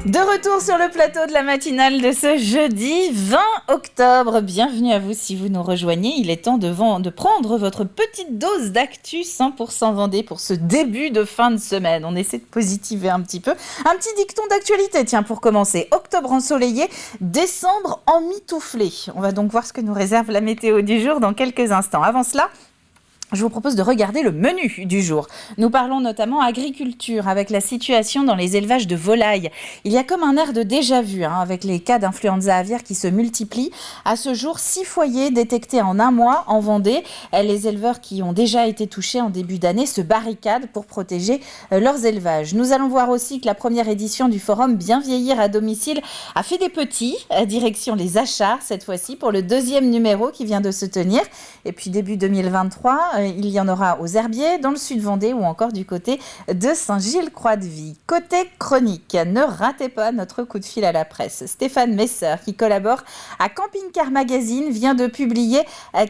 De retour sur le plateau de la matinale de ce jeudi 20 octobre. Bienvenue à vous si vous nous rejoignez. Il est temps de prendre votre petite dose d'actu 100% Vendée pour ce début de fin de semaine. On essaie de positiver un petit peu. Un petit dicton d'actualité, tiens, pour commencer. Octobre ensoleillé, décembre emmitouflé. On va donc voir ce que nous réserve la météo du jour dans quelques instants. Avant cela, je vous propose de regarder le menu du jour. Nous parlons notamment agriculture avec la situation dans les élevages de volailles. Il y a comme un air de déjà-vu avec les cas d'influenza aviaire qui se multiplient. À ce jour, 6 foyers détectés en un mois en Vendée. Les éleveurs qui ont déjà été touchés en début d'année se barricadent pour protéger leurs élevages. Nous allons voir aussi que la première édition du forum Bien vieillir à domicile a fait des petits. Direction les achats cette fois-ci pour le 2e numéro qui vient de se tenir. Et puis début 2023, il y en aura aux Herbiers, dans le sud Vendée ou encore du côté de Saint-Gilles-Croix-de-Vie. Côté chronique, ne ratez pas notre coup de fil à la presse. Stéphane Messer, qui collabore à Camping Car Magazine, vient de publier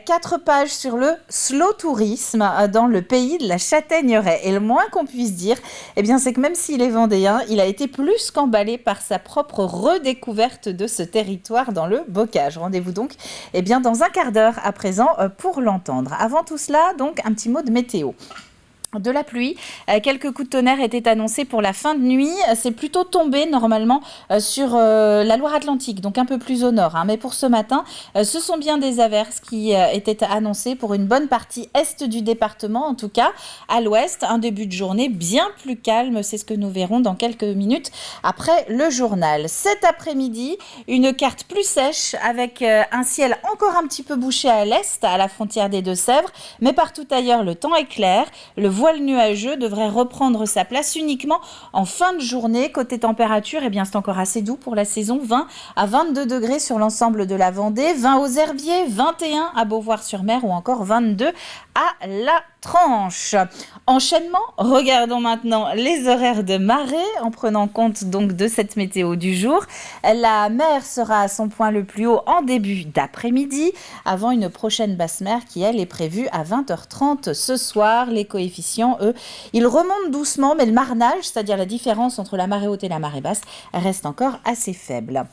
4 pages sur le slow tourisme dans le pays de la Châtaigneraie. Et le moins qu'on puisse dire, c'est que même s'il est vendéen, il a été plus qu'emballé par sa propre redécouverte de ce territoire dans le bocage. Rendez-vous donc dans un quart d'heure à présent pour l'entendre. Avant tout cela, donc un petit mot de météo. De la pluie, quelques coups de tonnerre étaient annoncés pour la fin de nuit. C'est plutôt tombé normalement sur la Loire-Atlantique, donc un peu plus au nord. Mais pour ce matin, ce sont bien des averses qui étaient annoncées pour une bonne partie est du département. En tout cas, à l'ouest, un début de journée bien plus calme. C'est ce que nous verrons dans quelques minutes après le journal. Cet après-midi, une carte plus sèche avec un ciel encore un petit peu bouché à l'est, à la frontière des Deux-Sèvres. Mais partout ailleurs, le temps est clair. Le voile nuageux devrait reprendre sa place uniquement en fin de journée. Côté température, c'est encore assez doux pour la saison. 20 à 22 degrés sur l'ensemble de la Vendée, 20 aux Herbiers, 21 à Beauvoir-sur-Mer ou encore 22 à La Tranche. Enchaînement, regardons maintenant les horaires de marée en prenant compte donc de cette météo du jour. La mer sera à son point le plus haut en début d'après-midi avant une prochaine basse mer qui elle est prévue à 20h30 ce soir. Les coefficients, eux, ils remontent doucement mais le marnage, c'est-à-dire la différence entre la marée haute et la marée basse, reste encore assez faible.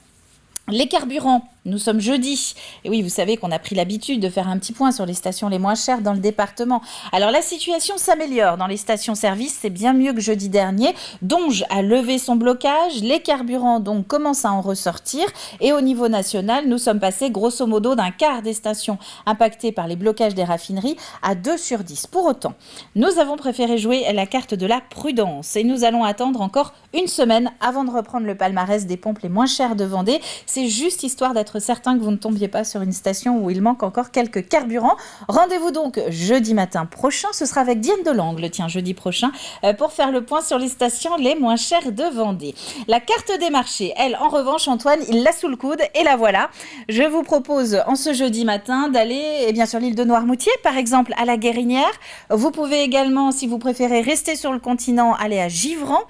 Les carburants, nous sommes jeudi. Et oui, vous savez qu'on a pris l'habitude de faire un petit point sur les stations les moins chères dans le département. Alors la situation s'améliore dans les stations-service, c'est bien mieux que jeudi dernier. Donge a levé son blocage, les carburants donc commencent à en ressortir. Et au niveau national, nous sommes passés grosso modo d'un quart des stations impactées par les blocages des raffineries à 2 sur 10. Pour autant, nous avons préféré jouer la carte de la prudence. Et nous allons attendre encore une semaine avant de reprendre le palmarès des pompes les moins chères de Vendée. C'est juste histoire d'être certain que vous ne tombiez pas sur une station où il manque encore quelques carburants. Rendez-vous donc jeudi matin prochain. Ce sera avec Diane Delangle, jeudi prochain, pour faire le point sur les stations les moins chères de Vendée. La carte des marchés, elle, en revanche, Antoine, il l'a sous le coude et la voilà. Je vous propose en ce jeudi matin d'aller sur l'île de Noirmoutier, par exemple, à la Guérinière. Vous pouvez également, si vous préférez rester sur le continent, aller à Givran,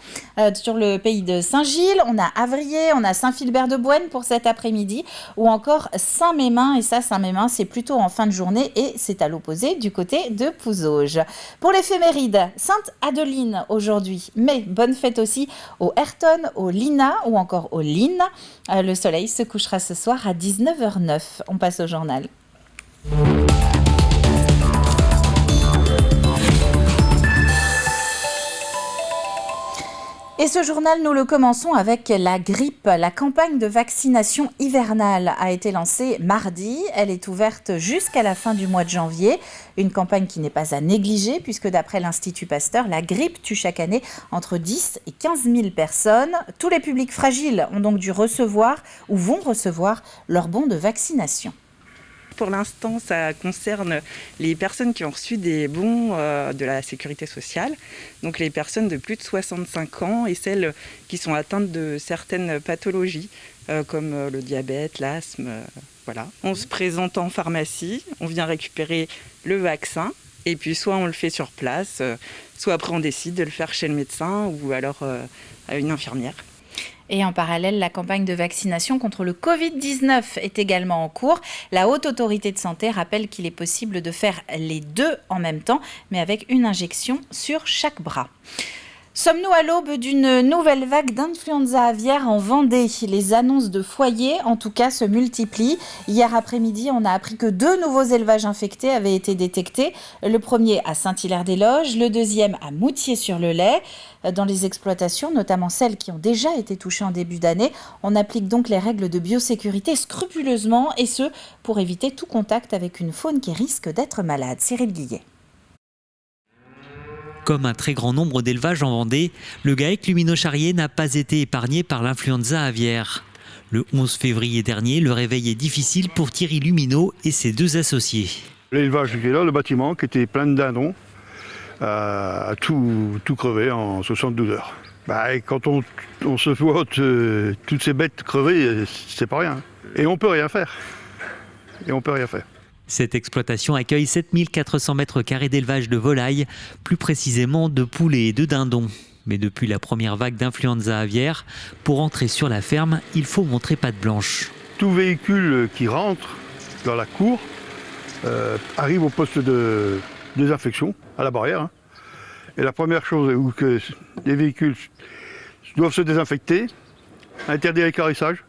sur le pays de Saint-Gilles. On a Avrier, on a Saint-Philbert-de-Bouenne pour cet après-midi, ou encore Saint-Mémin, et ça, Saint-Mémin, c'est plutôt en fin de journée, et c'est à l'opposé du côté de Pouzauges. Pour l'éphéméride, Sainte-Adeline aujourd'hui, mais bonne fête aussi au Ayrton, au Lina, ou encore au Line. Le soleil se couchera ce soir à 19h09. On passe au journal. Et ce journal, nous le commençons avec la grippe. La campagne de vaccination hivernale a été lancée mardi. Elle est ouverte jusqu'à la fin du mois de janvier. Une campagne qui n'est pas à négliger puisque d'après l'Institut Pasteur, la grippe tue chaque année entre 10 et 15 000 personnes. Tous les publics fragiles ont donc dû recevoir ou vont recevoir leur bon de vaccination. Pour l'instant, ça concerne les personnes qui ont reçu des bons de la sécurité sociale, donc les personnes de plus de 65 ans et celles qui sont atteintes de certaines pathologies comme le diabète, l'asthme, voilà. On se présente en pharmacie, on vient récupérer le vaccin et puis soit on le fait sur place, soit après on décide de le faire chez le médecin ou alors à une infirmière. Et en parallèle, la campagne de vaccination contre le Covid-19 est également en cours. La Haute Autorité de Santé rappelle qu'il est possible de faire les deux en même temps, mais avec une injection sur chaque bras. Sommes-nous à l'aube d'une nouvelle vague d'influenza aviaire en Vendée ? Les annonces de foyers, en tout cas, se multiplient. Hier après-midi, on a appris que 2 nouveaux élevages infectés avaient été détectés. Le premier à Saint-Hilaire-des-Loges, le deuxième à Moutier-sur-le-Lay. Dans les exploitations, notamment celles qui ont déjà été touchées en début d'année, on applique donc les règles de biosécurité scrupuleusement, et ce, pour éviter tout contact avec une faune qui risque d'être malade. Cyril Guillet. Comme un très grand nombre d'élevages en Vendée, le GAEC Lumino-Charrier n'a pas été épargné par l'influenza aviaire. Le 11 février dernier, le réveil est difficile pour Thierry Luminot et ses 2 associés. L'élevage qui est là, le bâtiment qui était plein de dindons, a tout crevé en 72 heures. Et quand on se voit toutes ces bêtes crevées, c'est pas rien. Et on peut rien faire. Cette exploitation accueille 7400 mètres carrés d'élevage de volailles, plus précisément de poulets et de dindons. Mais depuis la première vague d'influenza aviaire, pour entrer sur la ferme, il faut montrer patte blanche. Tout véhicule qui rentre dans la cour arrive au poste de désinfection, à la barrière. Et la première chose où que les véhicules doivent se désinfecter, interdire l'équarrissage.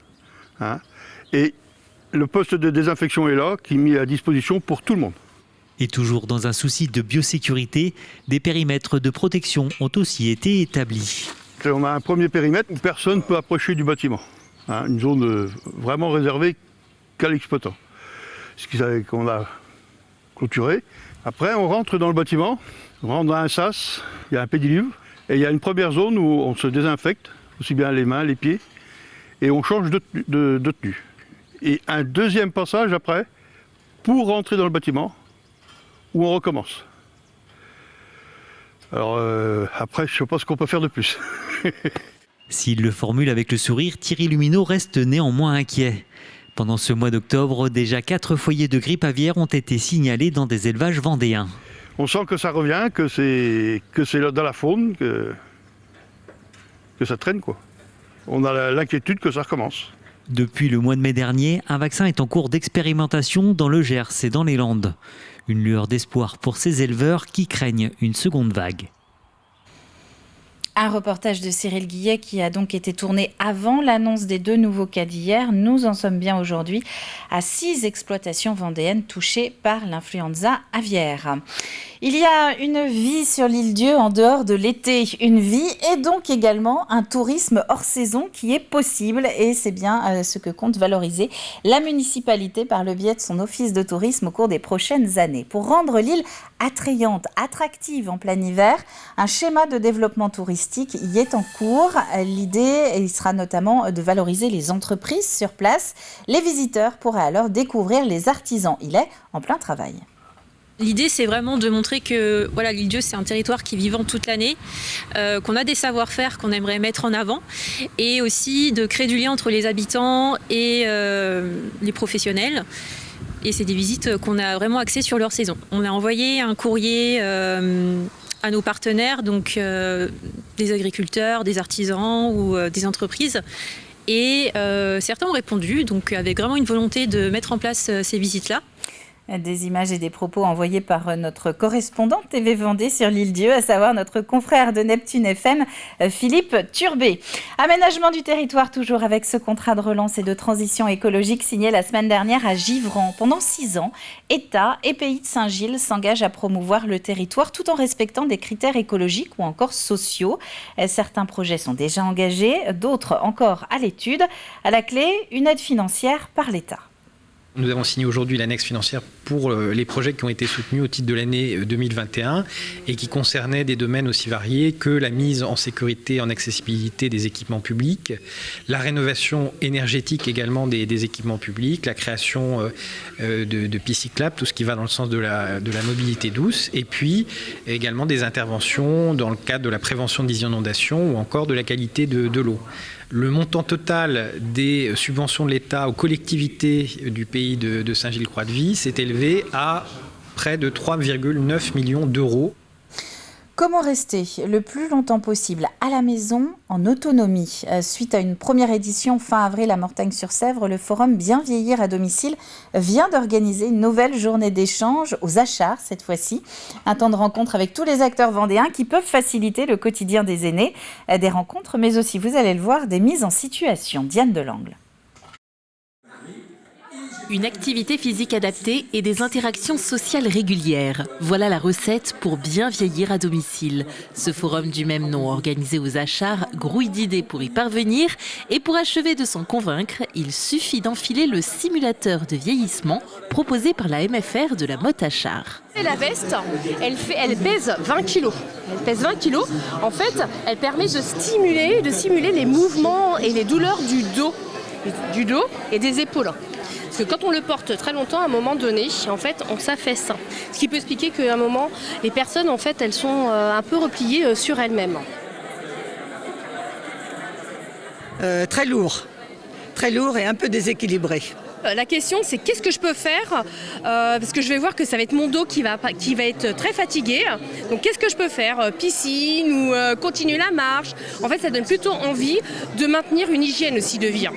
Et le poste de désinfection est là, qui est mis à disposition pour tout le monde. Et toujours dans un souci de biosécurité, des périmètres de protection ont aussi été établis. On a un premier périmètre où personne ne peut approcher du bâtiment. Une zone vraiment réservée qu'à l'exploitant. Ce qu'on a clôturé. Après, on rentre dans le bâtiment, on rentre dans un sas, il y a un pédiluve, et il y a une première zone où on se désinfecte, aussi bien les mains, les pieds, et on change de tenue. Et un deuxième passage après, pour rentrer dans le bâtiment, où on recommence. Alors après, je ne sais pas ce qu'on peut faire de plus. S'il le formule avec le sourire, Thierry Luminot reste néanmoins inquiet. Pendant ce mois d'octobre, déjà 4 foyers de grippe aviaire ont été signalés dans des élevages vendéens. On sent que ça revient, que c'est dans la faune, que ça traîne, quoi. On a l'inquiétude que ça recommence. Depuis le mois de mai dernier, un vaccin est en cours d'expérimentation dans le Gers et dans les Landes. Une lueur d'espoir pour ces éleveurs qui craignent une seconde vague. Un reportage de Cyril Guillet qui a donc été tourné avant l'annonce des 2 nouveaux cas d'hier. Nous en sommes bien aujourd'hui à 6 exploitations vendéennes touchées par l'influenza aviaire. Il y a une vie sur l'île-Dieu en dehors de l'été. Une vie et donc également un tourisme hors saison qui est possible. Et c'est bien ce que compte valoriser la municipalité par le biais de son office de tourisme au cours des prochaines années. Pour rendre l'île attrayante, attractive en plein hiver, un schéma de développement touristique y est en cours. L'idée, il sera notamment de valoriser les entreprises sur place. Les visiteurs pourraient alors découvrir les artisans. Il est en plein travail. L'idée, c'est vraiment de montrer que l'île-Dieu, c'est un territoire qui est vivant toute l'année, qu'on a des savoir-faire qu'on aimerait mettre en avant, et aussi de créer du lien entre les habitants et les professionnels. Et c'est des visites qu'on a vraiment axées sur leur saison. On a envoyé un courrier à nos partenaires, donc des agriculteurs, des artisans ou des entreprises. Et certains ont répondu, donc avec vraiment une volonté de mettre en place ces visites-là. Des images et des propos envoyés par notre correspondant TV Vendée sur l'île-Dieu, à savoir notre confrère de Neptune FM, Philippe Turbet. Aménagement du territoire, toujours avec ce contrat de relance et de transition écologique signé la semaine dernière à Givran. Pendant 6 ans, État et Pays de Saint-Gilles s'engagent à promouvoir le territoire tout en respectant des critères écologiques ou encore sociaux. Certains projets sont déjà engagés, d'autres encore à l'étude. À la clé, une aide financière par l'État. Nous avons signé aujourd'hui l'annexe financière pour les projets qui ont été soutenus au titre de l'année 2021 et qui concernaient des domaines aussi variés que la mise en sécurité, en accessibilité des équipements publics, la rénovation énergétique également des équipements publics, la création de pistes cyclables, tout ce qui va dans le sens de la mobilité douce, et puis également des interventions dans le cadre de la prévention des inondations ou encore de la qualité de l'eau. Le montant total des subventions de l'État aux collectivités du pays de Saint-Gilles-Croix-de-Vie s'est élevé à près de 3,9 millions d'euros. Comment rester le plus longtemps possible à la maison en autonomie ? Suite à une première édition fin avril à Mortagne-sur-Sèvre, le forum Bien vieillir à domicile vient d'organiser une nouvelle journée d'échange aux Achards cette fois-ci. Un temps de rencontre avec tous les acteurs vendéens qui peuvent faciliter le quotidien des aînés. Des rencontres, mais aussi, vous allez le voir, des mises en situation. Diane Delangle. Une activité physique adaptée et des interactions sociales régulières. Voilà la recette pour bien vieillir à domicile. Ce forum du même nom organisé aux Achards grouille d'idées pour y parvenir. Et pour achever de s'en convaincre, il suffit d'enfiler le simulateur de vieillissement proposé par la MFR de la Motte Achard. La veste, elle pèse 20 kg. Elle pèse 20 kg. En fait, elle permet de simuler les mouvements et les douleurs du dos et des épaules. Parce que quand on le porte très longtemps, à un moment donné, en fait, on s'affaisse. Ce qui peut expliquer qu'à un moment, les personnes, en fait, elles sont un peu repliées sur elles-mêmes. Très lourd et un peu déséquilibré. La question, c'est qu'est-ce que je peux faire parce que je vais voir que ça va être mon dos qui va être très fatigué. Donc, qu'est-ce que je peux faire ? Piscine ou continuer la marche ? En fait, ça donne plutôt envie de maintenir une hygiène aussi de vie.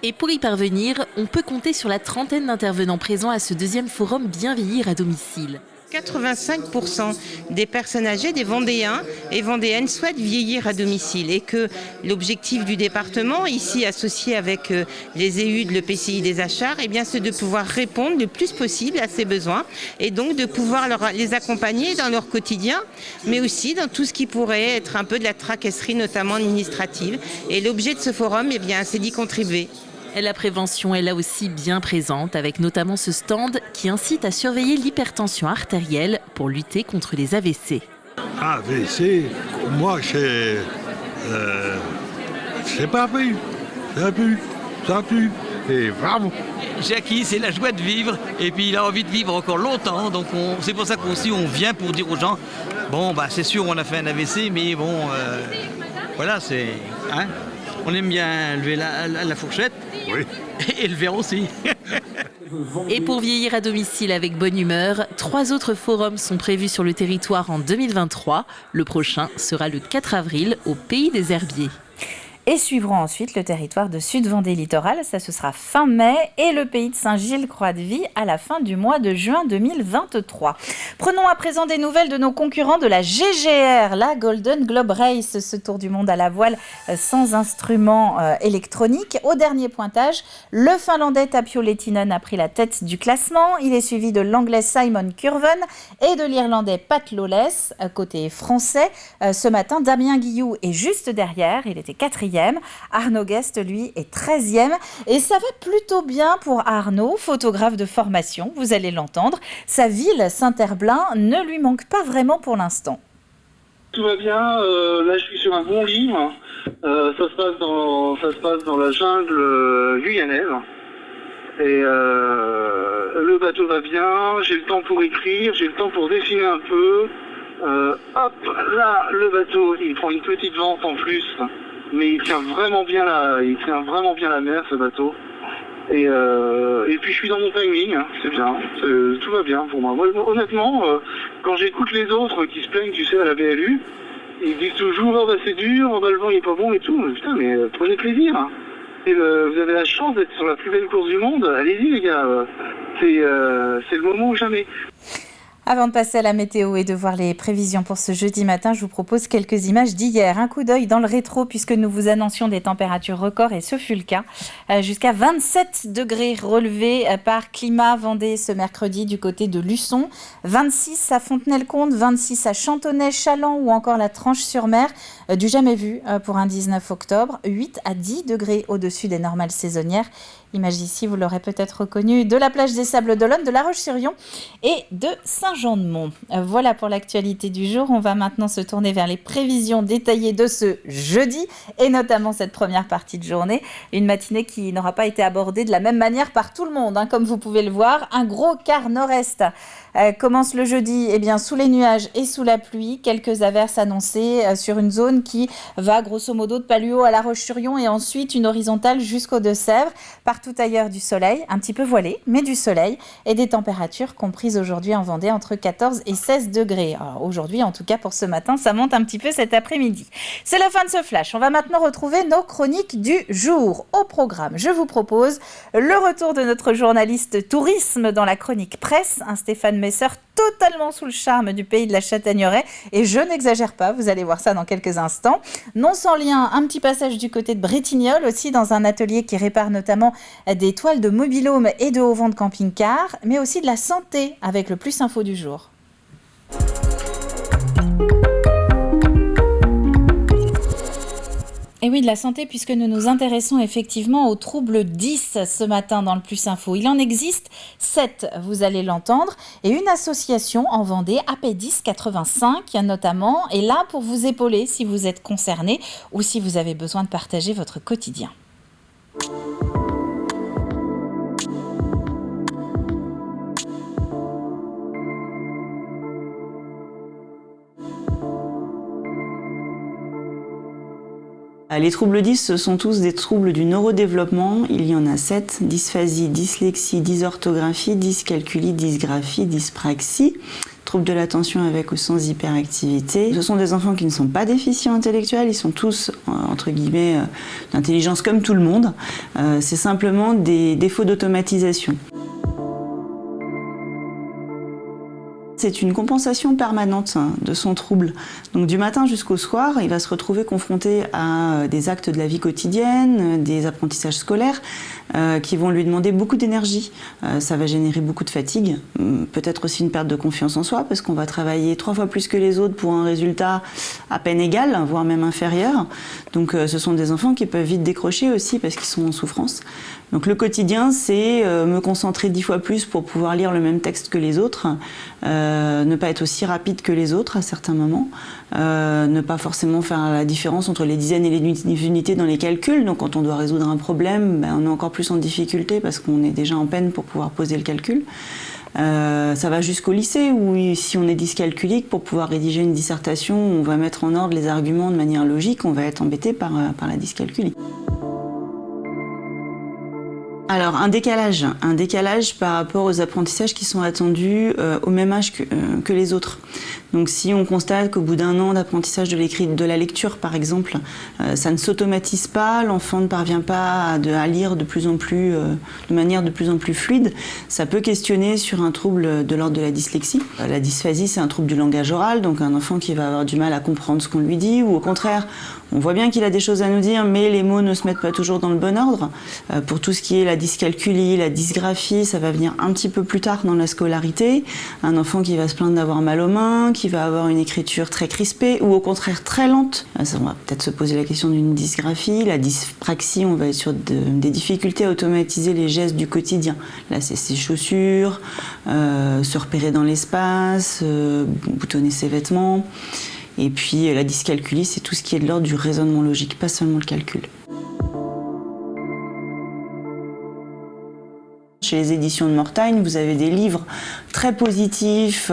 Et pour y parvenir, on peut compter sur la trentaine d'intervenants présents à ce deuxième forum Bien vieillir à domicile. 85% des personnes âgées, des Vendéens et Vendéennes souhaitent vieillir à domicile et que l'objectif du département, ici associé avec les EU de l'EPCI des Achards, c'est de pouvoir répondre le plus possible à ces besoins et donc de pouvoir les accompagner dans leur quotidien, mais aussi dans tout ce qui pourrait être un peu de la tracasserie, notamment administrative. Et l'objet de ce forum, c'est d'y contribuer. La prévention est là aussi bien présente, avec notamment ce stand qui incite à surveiller l'hypertension artérielle pour lutter contre les AVC. AVC, moi, c'est pas plus. Ça pue. Et bravo. Jackie, c'est la joie de vivre, et puis il a envie de vivre encore longtemps, donc c'est pour ça qu'on vient pour dire aux gens, c'est sûr, on a fait un AVC, mais voilà, c'est... on aime bien lever la fourchette. Oui. Et le verre aussi. Et pour vieillir à domicile avec bonne humeur, 3 autres forums sont prévus sur le territoire en 2023. Le prochain sera le 4 avril au Pays des Herbiers. Et suivront ensuite le territoire de Sud-Vendée Littoral, ça ce sera fin mai, et le pays de Saint-Gilles-Croix-de-Vie à la fin du mois de juin 2023. Prenons à présent des nouvelles de nos concurrents de la GGR, la Golden Globe Race, ce tour du monde à la voile sans instruments électroniques. Au dernier pointage, le Finlandais Tapio Lehtinen a pris la tête du classement. Il est suivi de l'Anglais Simon Curven et de l'Irlandais Pat Lawless, côté français. Ce matin, Damien Guillou est juste derrière, il était 4e. Arnaud Guest, lui, est 13e. Et ça va plutôt bien pour Arnaud, photographe de formation, vous allez l'entendre. Sa ville, Saint-Herblain, ne lui manque pas vraiment pour l'instant. Tout va bien, là je suis sur un bon livre. Ça se passe dans la jungle guyanaise. Et le bateau va bien, j'ai le temps pour écrire, j'ai le temps pour dessiner un peu. Là, le bateau, il prend une petite vente en plus. Mais il tient vraiment bien la mer, ce bateau. Et puis je suis dans mon timing, c'est bien, tout va bien pour moi. Moi honnêtement, quand j'écoute les autres qui se plaignent, à la BLU, ils disent toujours c'est dur, le vent il est pas bon et tout. Putain, mais prenez plaisir. Et vous avez la chance d'être sur la plus belle course du monde. Allez-y les gars, c'est le moment ou jamais. Avant de passer à la météo et de voir les prévisions pour ce jeudi matin, je vous propose quelques images d'hier. Un coup d'œil dans le rétro puisque nous vous annoncions des températures records et ce fut le cas. Jusqu'à 27 degrés relevés par Climat Vendée ce mercredi du côté de Luçon. 26 à Fontenay-le-Comte, 26 à Chantonnay, Chaland ou encore la Tranche-sur-Mer. Du jamais vu pour un 19 octobre. 8 à 10 degrés au-dessus des normales saisonnières. Image ici, vous l'aurez peut-être reconnu, de la plage des Sables d'Olonne, de La Roche-sur-Yon et de Saint-Jean-de-Mont. Voilà pour l'actualité du jour. On va maintenant se tourner vers les prévisions détaillées de ce jeudi et notamment cette première partie de journée. Une matinée qui n'aura pas été abordée de la même manière par tout le monde, comme vous pouvez le voir. Un gros quart nord-est commence le jeudi sous les nuages et sous la pluie. Quelques averses annoncées sur une zone qui va grosso modo de Palluau à La Roche-sur-Yon et ensuite une horizontale jusqu'aux Deux-Sèvres. Par partout ailleurs du soleil, un petit peu voilé, mais du soleil, et des températures comprises aujourd'hui en Vendée entre 14 et 16 degrés. Alors aujourd'hui, en tout cas pour ce matin, ça monte un petit peu cet après-midi. C'est la fin de ce flash. On va maintenant retrouver nos chroniques du jour. Au programme, je vous propose le retour de notre journaliste tourisme dans la chronique presse, un Stéphane Messer totalement sous le charme du pays de la Châtaigneraie, et je n'exagère pas, vous allez voir ça dans quelques instants. Non sans lien, un petit passage du côté de Bretignolles aussi, dans un atelier qui répare notamment des toiles de mobil-home et de haut-vent de camping-car, mais aussi de la santé avec le Plus Info du jour. Et oui, de la santé, puisque nous nous intéressons effectivement aux troubles 10 ce matin dans le Plus Info. Il en existe 7, vous allez l'entendre, et une association en Vendée, AP10 85 notamment, est là pour vous épauler si vous êtes concerné ou si vous avez besoin de partager votre quotidien. Les troubles 10, ce sont tous des troubles du neurodéveloppement. Il y en a 7, dysphasie, dyslexie, dysorthographie, dyscalculie, dysgraphie, dyspraxie, troubles de l'attention avec ou sans hyperactivité. Ce sont des enfants qui ne sont pas déficients intellectuels, ils sont tous, entre guillemets, d'intelligence comme tout le monde. C'est simplement des défauts d'automatisation. C'est une compensation permanente de son trouble. Donc du matin jusqu'au soir, il va se retrouver confronté à des actes de la vie quotidienne, des apprentissages scolaires qui vont lui demander beaucoup d'énergie. Ça va générer beaucoup de fatigue, peut-être aussi une perte de confiance en soi parce qu'on va travailler 3 fois plus que les autres pour un résultat à peine égal, voire même inférieur. Donc ce sont des enfants qui peuvent vite décrocher aussi parce qu'ils sont en souffrance. Donc le quotidien, c'est me concentrer 10 fois plus pour pouvoir lire le même texte que les autres, ne pas être aussi rapide que les autres à certains moments, ne pas forcément faire la différence entre les dizaines et les unités dans les calculs. Donc quand on doit résoudre un problème, on est encore plus en difficulté parce qu'on est déjà en peine pour pouvoir poser le calcul. Ça va jusqu'au lycée où si on est dyscalculique, pour pouvoir rédiger une dissertation, on va mettre en ordre les arguments de manière logique, on va être embêté par la dyscalculie. Alors un décalage par rapport aux apprentissages qui sont attendus au même âge que les autres. Donc si on constate qu'au bout d'un an d'apprentissage de la lecture par exemple, ça ne s'automatise pas, l'enfant ne parvient pas à lire de manière de plus en plus fluide, ça peut questionner sur un trouble de l'ordre de la dyslexie. La dysphasie, c'est un trouble du langage oral, donc un enfant qui va avoir du mal à comprendre ce qu'on lui dit, ou au contraire, on voit bien qu'il a des choses à nous dire, mais les mots ne se mettent pas toujours dans le bon ordre. Pour tout ce qui est la dyscalculie, la dysgraphie, ça va venir un petit peu plus tard dans la scolarité. Un enfant qui va se plaindre d'avoir mal aux mains, qui va avoir une écriture très crispée ou au contraire très lente. Ça, on va peut-être se poser la question d'une dysgraphie. La dyspraxie, on va être sur des difficultés à automatiser les gestes du quotidien. Là, c'est ses chaussures, se repérer dans l'espace, boutonner ses vêtements. Et puis la dyscalculie, c'est tout ce qui est de l'ordre du raisonnement logique, pas seulement le calcul. Chez les éditions de Mortagne, vous avez des livres très positifs,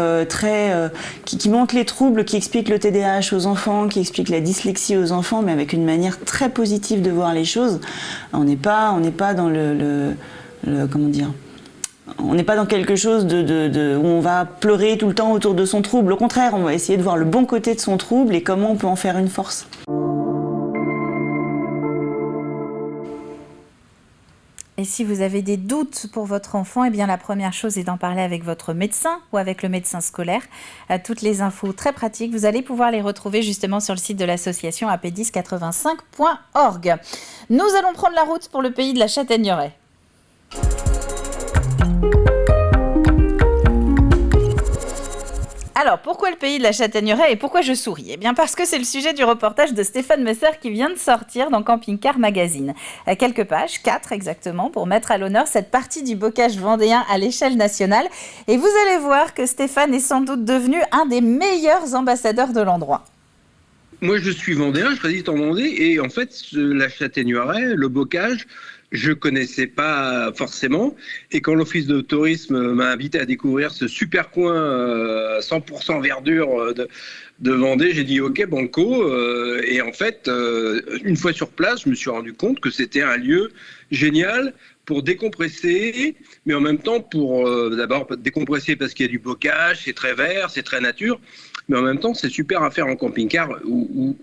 qui montrent les troubles, qui expliquent le TDAH aux enfants, qui expliquent la dyslexie aux enfants, mais avec une manière très positive de voir les choses. On n'est pas dans comment dire, on n'est pas dans quelque chose où on va pleurer tout le temps autour de son trouble. Au contraire, on va essayer de voir le bon côté de son trouble et comment on peut en faire une force. Et si vous avez des doutes pour votre enfant, eh bien la première chose est d'en parler avec votre médecin ou avec le médecin scolaire. Toutes les infos très pratiques, vous allez pouvoir les retrouver justement sur le site de l'association ap1085.org. Nous allons prendre la route pour le pays de la Châtaigneraie. Alors, pourquoi le pays de la Châtaigneraie et pourquoi je souris ? Eh bien, parce que c'est le sujet du reportage de Stéphane Messer qui vient de sortir dans Camping Car Magazine. Quelques pages, 4 exactement, pour mettre à l'honneur cette partie du bocage vendéen à l'échelle nationale. Et vous allez voir que Stéphane est sans doute devenu un des meilleurs ambassadeurs de l'endroit. Moi, je suis vendéen, je réside en Vendée, et en fait, la Châtaigneraie, le bocage, je connaissais pas forcément. Et quand l'Office de tourisme m'a invité à découvrir ce super coin 100% verdure de Vendée, j'ai dit ok banco. Et en fait, une fois sur place, je me suis rendu compte que c'était un lieu génial pour décompresser, mais en même temps pour d'abord décompresser parce qu'il y a du bocage, c'est très vert, c'est très nature. Mais en même temps, c'est super à faire en camping-car ou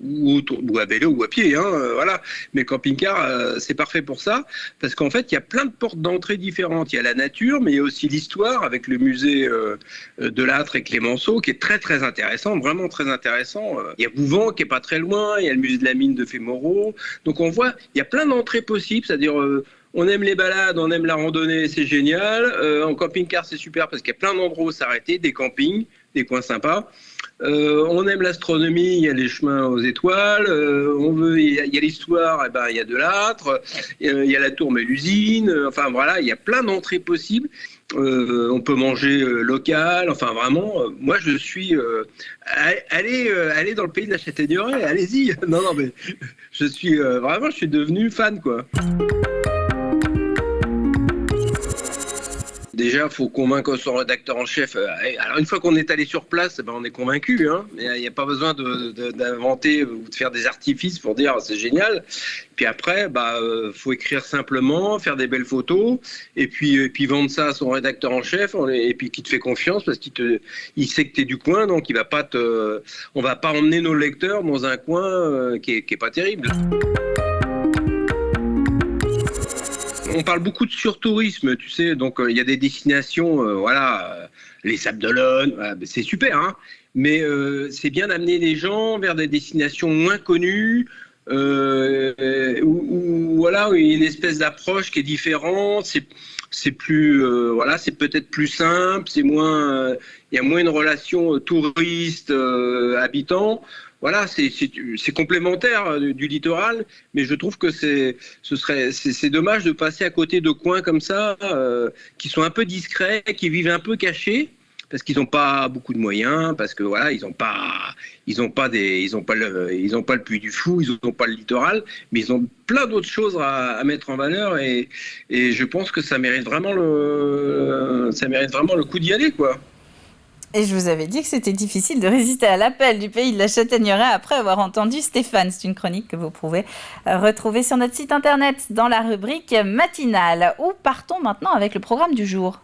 à vélo ou à pied. Voilà. Mais camping-car, c'est parfait pour ça. Parce qu'en fait, il y a plein de portes d'entrée différentes. Il y a la nature, mais il y a aussi l'histoire avec le musée de Lattre et Clémenceau, qui est très, très intéressant, vraiment très intéressant. Il y a Bouvant, qui est pas très loin. Il y a le musée de la mine de Fémoreau. Donc, on voit, il y a plein d'entrées possibles. C'est-à-dire, on aime les balades, on aime la randonnée, c'est génial. En camping-car, c'est super parce qu'il y a plein d'endroits où s'arrêter, des campings, des coins sympas. On aime l'astronomie, il y a les chemins aux étoiles, il y a l'histoire, il y a de Lattre, il y a la tour Mélusine, enfin voilà, il y a plein d'entrées possibles. On peut manger local, enfin vraiment, moi je suis... allez dans le pays de la Châtaigneraie, allez-y. Non, mais je suis devenu fan, quoi. Déjà, il faut convaincre son rédacteur en chef. Alors, une fois qu'on est allé sur place, on est convaincu. Il n'y a pas besoin d'inventer ou de faire des artifices pour dire c'est génial. Puis après, faut écrire simplement, faire des belles photos, et puis vendre ça à son rédacteur en chef, et puis qui te fait confiance parce qu'il sait que tu es du coin, donc on va pas emmener nos lecteurs dans un coin qui est pas terrible. On parle beaucoup de surtourisme, tu sais, donc il y a des destinations, les Sables d'Olonne, c'est super, mais c'est bien d'amener les gens vers des destinations moins connues, où il y a une espèce d'approche qui est différente, c'est plus, c'est peut-être plus simple, c'est moins, il y a moins une relation touriste-habitant. Voilà, c'est complémentaire du littoral, mais je trouve que c'est dommage de passer à côté de coins comme ça, qui sont un peu discrets, qui vivent un peu cachés, parce qu'ils n'ont pas beaucoup de moyens, parce que voilà, ils n'ont pas le Puy du Fou, ils n'ont pas le littoral, mais ils ont plein d'autres choses à mettre en valeur, et je pense que ça mérite vraiment le coup d'y aller, quoi. Et je vous avais dit que c'était difficile de résister à l'appel du pays de la Châtaigneraie après avoir entendu Stéphane. C'est une chronique que vous pouvez retrouver sur notre site internet dans la rubrique matinale. Où partons maintenant avec le programme du jour ?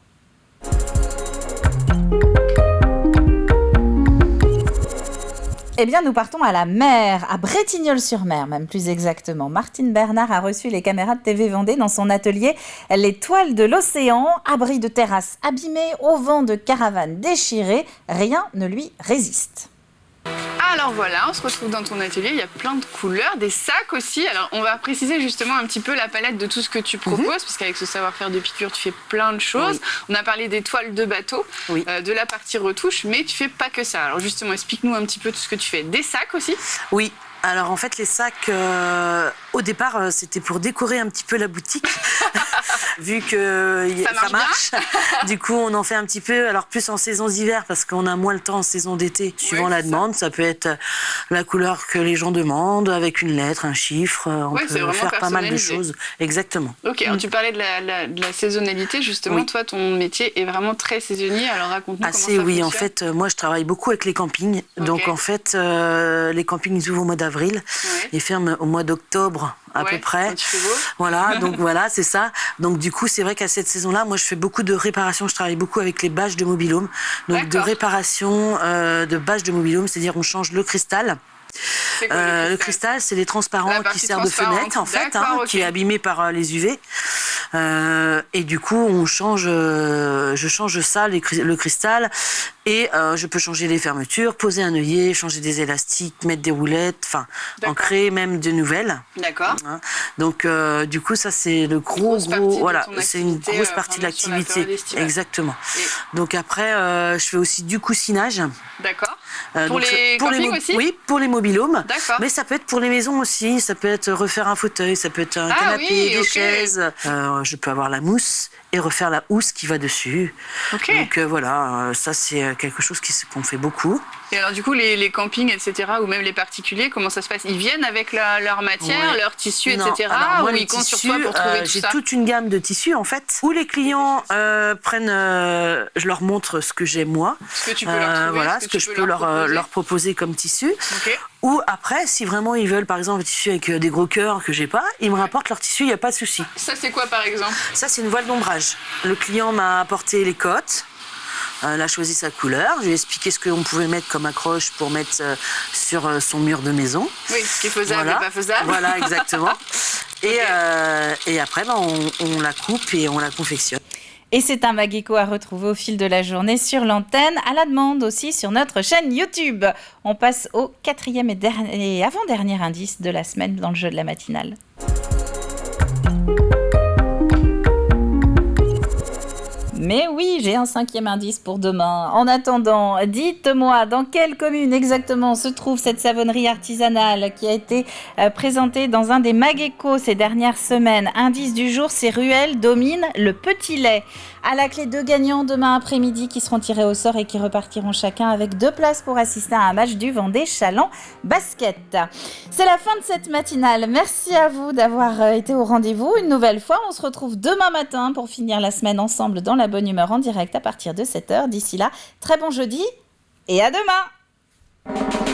Eh bien, nous partons à la mer, à Bretignolles-sur-Mer, même plus exactement. Martine Bernard a reçu les caméras de TV Vendée dans son atelier Les Toiles de l'Océan, abri de terrasses abîmées, au vent de caravanes déchirées, rien ne lui résiste. Alors voilà, on se retrouve dans ton atelier, il y a plein de couleurs, des sacs aussi. Alors on va préciser justement un petit peu la palette de tout ce que tu proposes, parce qu'avec ce savoir-faire de piqûre, tu fais plein de choses. Oui. On a parlé des toiles de bateau, de la partie retouche, mais tu fais pas que ça. Alors justement, explique-nous un petit peu tout ce que tu fais. Des sacs aussi ? Oui. Alors en fait les sacs, au départ c'était pour décorer un petit peu la boutique, vu que ça marche. Du coup on en fait un petit peu, alors plus en saison d'hiver parce qu'on a moins le temps en saison d'été, suivant la demande. Ça peut être la couleur que les gens demandent, avec une lettre, un chiffre, on peut faire pas mal de choses. Exactement. Ok, alors tu parlais de la saisonnalité justement, toi ton métier est vraiment très saisonnier, alors raconte-nous comment ça fonctionne. Oui, en fait moi je travaille beaucoup avec les campings, donc en fait les campings ouvrent au mois d'avril. Ils ferment au mois d'octobre à peu près. Voilà, donc voilà, c'est ça. Donc du coup, c'est vrai qu'à cette saison-là, moi je fais beaucoup de réparations. Je travaille beaucoup avec les bâches de mobil-home. Donc de réparation de bâches de mobil-home, c'est-à-dire on change le cristal. Le cristal, c'est les transparents qui servent de fenêtre en fait, qui est abîmé par les UV. Et du coup, je change ça, le cristal, et je peux changer les fermetures, poser un œillet, changer des élastiques, mettre des roulettes, enfin, en créer même de nouvelles. D'accord. Donc, du coup, ça c'est le c'est une grosse partie de l'activité. Exactement. Donc après, je fais aussi du coussinage. D'accord. Pour les campings aussi ? Oui, pour les mobil-homes. D'accord. Mais ça peut être pour les maisons aussi. Ça peut être refaire un fauteuil, ça peut être un canapé, des chaises. Je peux avoir la mousse et refaire la housse qui va dessus. Donc voilà, ça c'est quelque chose qu'on fait beaucoup. Et alors du coup, les campings, etc., ou même les particuliers, comment ça se passe? Ils viennent avec leur matière, leur tissu, etc., moi, ou ils comptent sur toi pour trouver tout ça? J'ai toute une gamme de tissus, en fait, où les clients prennent... je leur montre ce que j'ai, moi. Ce que tu peux leur trouver, voilà, ce que je peux leur proposer comme tissu. Ou après, si vraiment ils veulent, par exemple, un tissu avec des gros cœurs que j'ai pas, ils me rapportent leur tissu, il n'y a pas de souci. Ça, c'est quoi, par exemple? Ça, c'est une voile d'ombrage. Le client m'a apporté les cotes. Elle a choisi sa couleur. Je lui ai expliqué ce qu'on pouvait mettre comme accroche pour mettre sur son mur de maison. Oui, ce qui est faisable et pas faisable. Voilà, exactement. Et après, on la coupe et on la confectionne. Et c'est un Mageco à retrouver au fil de la journée sur l'antenne, à la demande aussi sur notre chaîne YouTube. On passe au 4e et avant-dernier indice de la semaine dans le jeu de la matinale. Mais oui, j'ai un 5e indice pour demain. En attendant, dites-moi dans quelle commune exactement se trouve cette savonnerie artisanale qui a été présentée dans un des Mageco ces dernières semaines. Indice du jour, c'est Ruelle domine le petit lait. À la clé, 2 gagnants demain après-midi qui seront tirés au sort et qui repartiront chacun avec 2 places pour assister à un match du Vendée Challans Basket. C'est la fin de cette matinale. Merci à vous d'avoir été au rendez-vous. Une nouvelle fois, on se retrouve demain matin pour finir la semaine ensemble dans la bonne humeur en direct à partir de 7h. D'ici là, très bon jeudi et à demain!